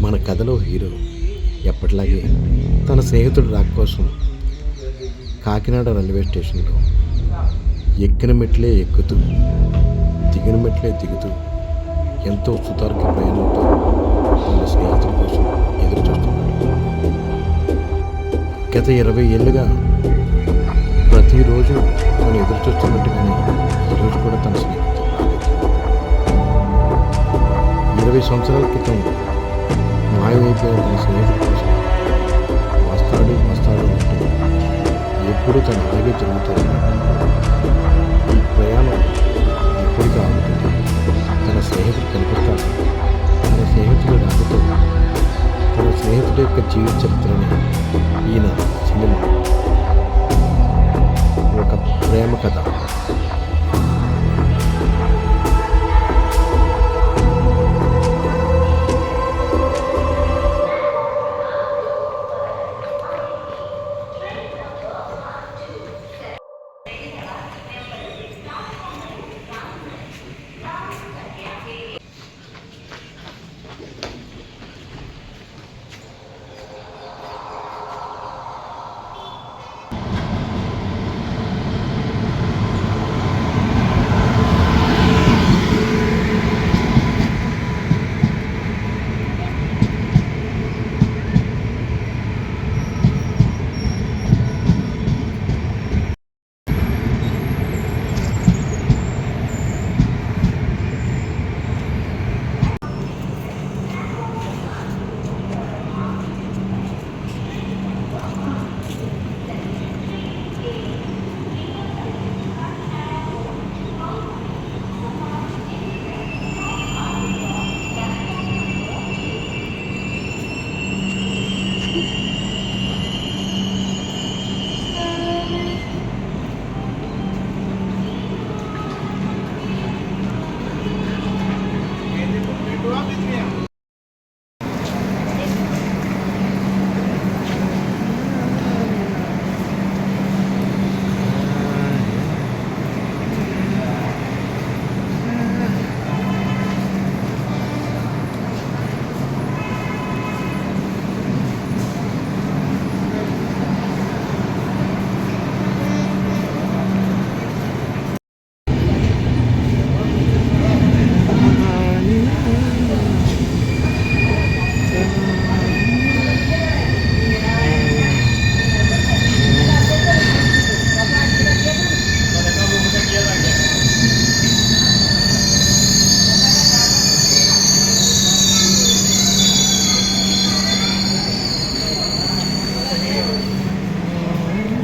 మన కథలో హీరో ఎప్పటిలాగే తన స్నేహితుడు రాక కోసం కాకినాడ రైల్వే స్టేషన్లో ఎక్కిన మెట్లే ఎక్కుతూ దిగిన మెట్లే దిగుతూ ఎంతో సుతార్క ప్రయాణంతో తన స్నేహితుడి కోసం ఎదురు చూస్తున్నాడు. గత 20 ఏళ్ళుగా ప్రతిరోజు తను ఎదురు చూస్తున్నట్టుగానే ఈరోజు కూడా తన స్నేహితుడు రాలేదు. 20 సంవత్సరాల క్రితం మాయమైపోయిన తన స్నేహితుడి కోసం వస్తాడు అంటూ ఎప్పుడూ తను అలాగే జరుగుతూ ఉన్నాడు. ఈ ప్రయాణం ఎప్పటికీ ఆగుతుంది. తన స్నేహితుడు కనిపిస్తాడు. తన స్నేహితుడు రాకతో తన స్నేహితుడి యొక్క జీవిత చరిత్రని ఈయన సినిమా ఒక ప్రేమ కథ.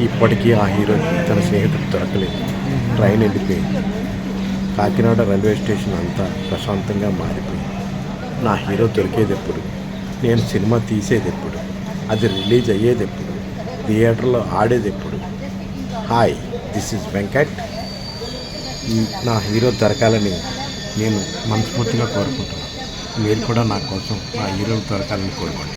ఇప్పటికీ ఆ హీరోకి తన స్నేహితుడు దొరకలేదు. ట్రైన్ వెళ్ళిపోయింది. కాకినాడ రైల్వే స్టేషన్ అంతా ప్రశాంతంగా మారిపోయింది. నా హీరో దొరికేది ఎప్పుడు, నేను సినిమా తీసేది ఎప్పుడు, అది రిలీజ్ అయ్యేది ఎప్పుడు, థియేటర్లో ఆడేది ఎప్పుడు. Hi, this is Venkat. నా హీరో దొరకాలని నేను మనస్ఫూర్తిగా కోరుకుంటున్నాను. మీరు కూడా నా కోసం ఆ హీరోని దొరకాలని కోరుకోండి.